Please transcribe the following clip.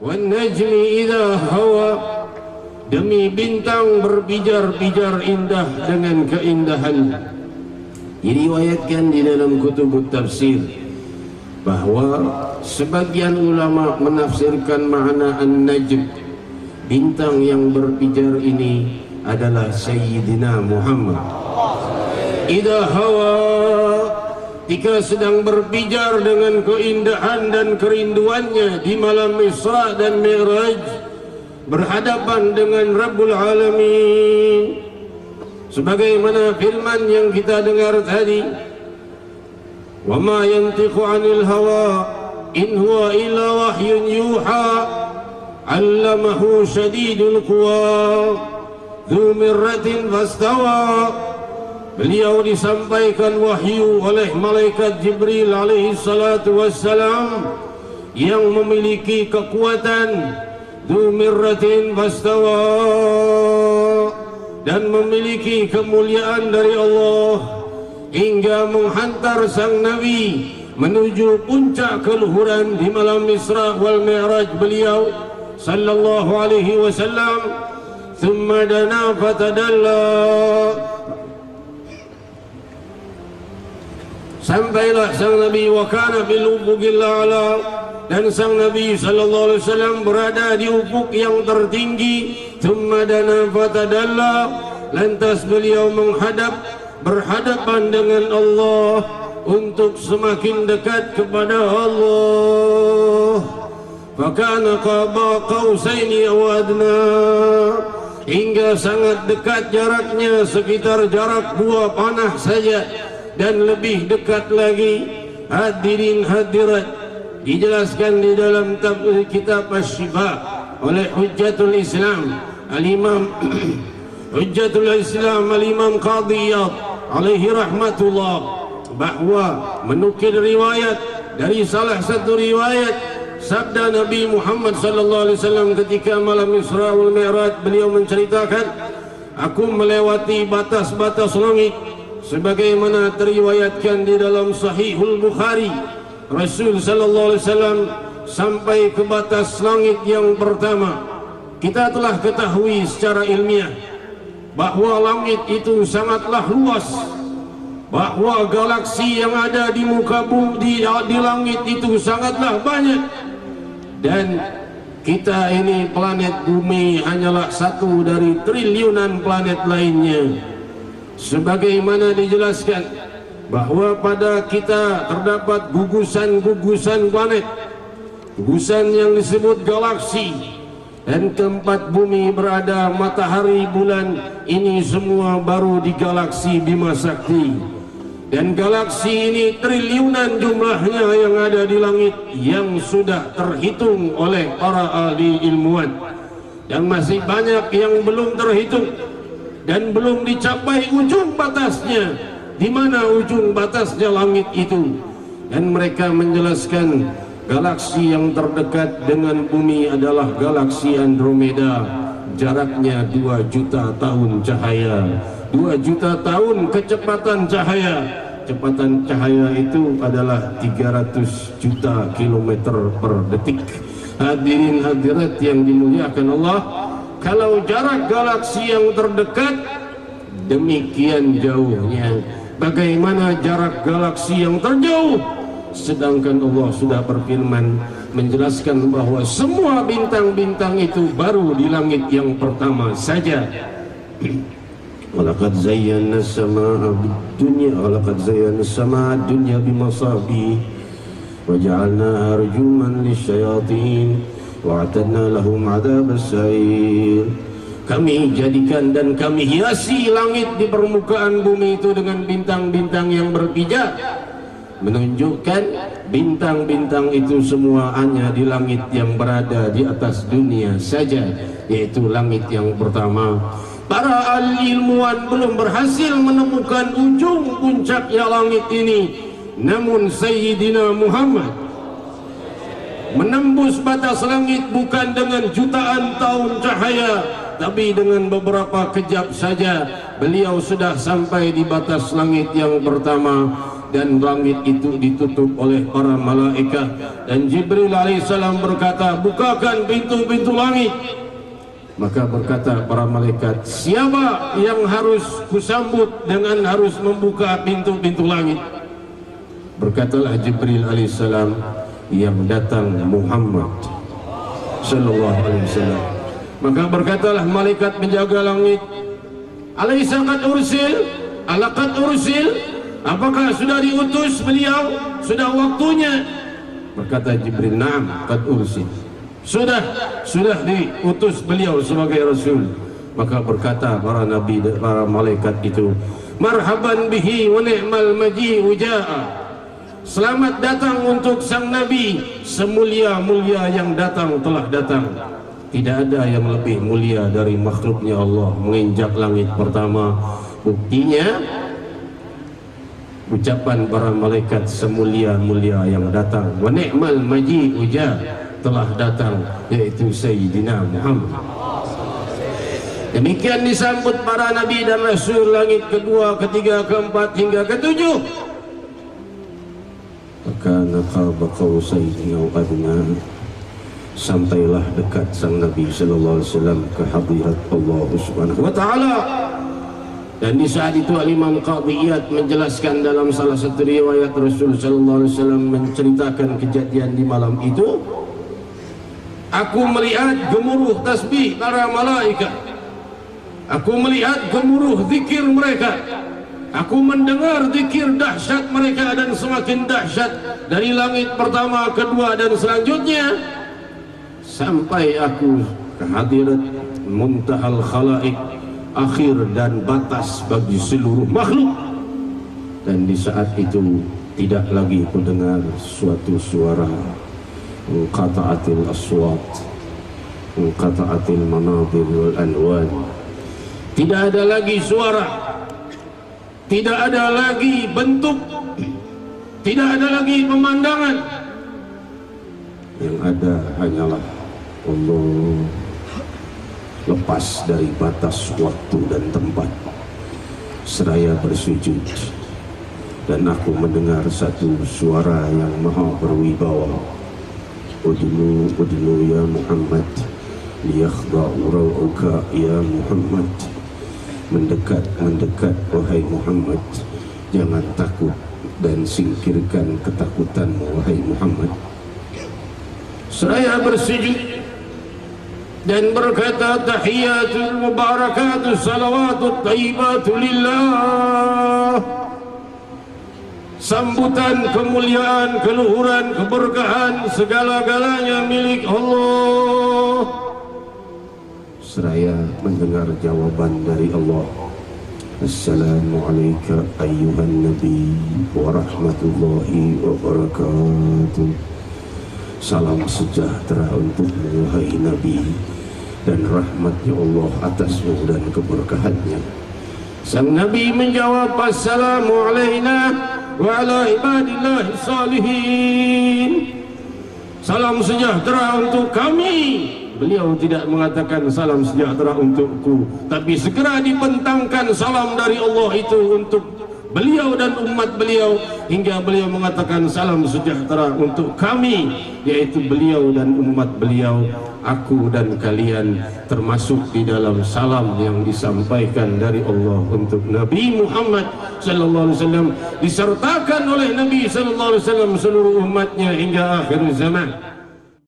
wan najmi idza hawa, demi bintang berpijar-pijar indah dengan keindahan. Diriwayatkan di dalam kutub tafsir bahwa sebagian ulama menafsirkan makna an-najm, bintang yang berpijar ini adalah Sayyidina Muhammad. Idza hawa, ketika sedang berpijar dengan keindahan dan kerinduannya di malam Isra dan Mi'raj, berhadapan dengan Rabbul Alamin, sebagaimana firman yang kita dengar tadi, wa ma yantiqu 'anil hawa in huwa illa wahyun yuha, 'allamahu shadidul quwa dzu mirratin fastawa. Beliau disampaikan wahyu oleh malaikat Jibril alaihi salatu wassalam yang memiliki kekuatan dzu mirratin fastawa, dan memiliki kemuliaan dari Allah hingga menghantar sang Nabi menuju puncak keluhuran di malam Isra wal Mi'raj beliau sallallahu alaihi wasallam. Thumma dana fatadalla, sampailah sang Nabi wa kana bil ufuqil a'la, dan sang Nabi sallallahu alaihi wasallam berada di ufuk yang tertinggi. Thumma dana fatadalla, lantas beliau berhadapan dengan Allah untuk semakin dekat kepada Allah. Fakana qaba qausaini aw adna, hingga sangat dekat jaraknya, sekitar jarak 2 panah saja dan lebih dekat lagi. Hadirin hadirat, dijelaskan di dalam kitab Asy-Syifa oleh Hujjatul Islam Al-Imam Hujjatul Islam Al-Imam Qadhi Iyad alaihi rahmatullah, bahwa menukil riwayat dari salah satu riwayat sabda Nabi Muhammad sallallahu alaihi wasallam ketika malam Isra wal Mi'raj, beliau menceritakan, aku melewati batas-batas langit sebagaimana teriwayatkan di dalam Sahihul Bukhari. Rasul sallallahu alaihi wasallam sampai ke batas langit yang pertama. Kita telah ketahui secara ilmiah bahwa langit itu sangatlah luas, bahwa galaksi yang ada di muka bumi di langit itu sangatlah banyak, dan kita ini planet bumi hanyalah satu dari triliunan planet lainnya. Sebagaimana dijelaskan bahwa pada kita terdapat gugusan-gugusan planet, gugusan yang disebut galaksi, dan tempat bumi berada, matahari, bulan, ini semua baru di galaksi Bima Sakti. Dan galaksi ini triliunan jumlahnya yang ada di langit, yang sudah terhitung oleh para ahli ilmuwan, dan masih banyak yang belum terhitung dan belum dicapai ujung batasnya. Di mana ujung batasnya langit itu? Dan mereka menjelaskan galaksi yang terdekat dengan bumi adalah galaksi Andromeda, jaraknya 2 juta tahun cahaya. 2 juta tahun kecepatan cahaya. Kecepatan cahaya itu adalah 300 juta kilometer per detik. Hadirin hadirat yang dimuliakan Allah, kalau jarak galaksi yang terdekat demikian jauhnya, bagaimana jarak galaksi yang terjauh? Sedangkan Allah sudah berfirman menjelaskan bahwa semua bintang-bintang itu baru di langit yang pertama saja. Walaqad zayyana as-samaa'a bid-dunya walaqad zayyana as-samaa'a ad-dunya bimasabi wa ja'alnaha rujuman lisyayatin wa a'tadna lahum 'adzabas sa'ir. Kami jadikan dan kami hiasi langit di permukaan bumi itu dengan bintang-bintang yang berpijar, menunjukkan bintang-bintang itu semua hanya di langit yang berada di atas dunia saja, yaitu langit yang pertama. Para ahli ilmuwan belum berhasil menemukan ujung puncaknya langit ini, namun Sayyidina Muhammad menembus batas langit bukan dengan jutaan tahun cahaya, tapi dengan beberapa kejap saja beliau sudah sampai di batas langit yang pertama. dan langit itu ditutup oleh para malaikat. Dan Jibril alaihissalam berkata, bukakan pintu-pintu langit. Maka berkata para malaikat, siapa yang harus kusambut dengan harus membuka pintu-pintu langit? Berkatalah Jibril alaihissalam, yang datang Muhammad sallallahu alaihi wasallam. Maka berkatalah malaikat penjaga langit, alaisa qad ursil? Ala qad ursil? Apakah sudah diutus beliau? Sudah waktunya? Berkata Jibril, na'am qad ursil. Sudah diutus beliau sebagai rasul. Maka berkata para nabi, para malaikat itu, marhaban bihi wa ni'mal maji'u ja'a. Selamat datang untuk sang nabi, semulia-mulia yang datang telah datang. Tidak ada yang lebih mulia dari makhluknya Allah menginjak langit pertama. Buktinya ucapan para malaikat, semulia-mulia yang datang, wa ni'mal maji'u ja'a, telah datang, yaitu Sayyidina Muhammad. Demikian disambut para nabi dan rasul langit kedua, ketiga, keempat hingga ketujuh. Kana qaba qausaini aw adna, sampailah dekat sang Nabi sallallahu alaihi wasallam ke hadirat Allah Subhanahu wa taala. Dan di saat itu Imam Qadhi Iyad menjelaskan dalam salah satu riwayat, Rasul sallallahu alaihi wasallam menceritakan kejadian di malam itu. Aku melihat gemuruh tasbih para malaikat. Aku melihat gemuruh zikir mereka. Aku mendengar zikir dahsyat mereka dan semakin dahsyat dari langit pertama, kedua dan selanjutnya, sampai aku ke hadirat muntahal khalaik, akhir dan batas bagi seluruh makhluk. Dan di saat itu tidak lagi mendengar suatu suara. Qata'atil aswat, qata'atil manadir wal anwan. Tidak ada lagi suara, tidak ada lagi bentuk, tidak ada lagi pemandangan. Yang ada hanyalah Allah lepas dari batas waktu dan tempat. Seraya bersujud, dan aku mendengar satu suara yang maha berwibawa. Udnu ya Muhammad, liyakhda'u raw'uka ya Muhammad. Mendekat, mendekat wahai Muhammad, jangan takut dan singkirkan ketakutanmu wahai Muhammad. Seraya bersujud dan berkata, tahiyatul mubarakatuh salawatut tayyibatu lillah. Sambutan, kemuliaan, keluhuran, keberkahan, segala-galanya milik Allah. Seraya mendengar jawaban dari Allah, Assalamualaikum ayyuhan nabi wa rahmatullahi wa barakatuh. Salam sejahtera untukmu wahai nabi, dan rahmatnya Allah atasmu dan keberkahannya. Sang nabi menjawab, assalamu alaina wa ala ibadillahi salihin. Salam sejahtera untuk kami. Beliau tidak mengatakan salam sejahtera untukku, tapi segera dibentangkan salam dari Allah itu untuk beliau dan umat beliau, hingga beliau mengatakan salam sejahtera untuk kami, yaitu beliau dan umat beliau, aku dan kalian, termasuk di dalam salam yang disampaikan dari Allah untuk Nabi Muhammad sallallahu alaihi wasallam, disertakan oleh Nabi sallallahu alaihi wasallam seluruh umatnya hingga akhir zaman.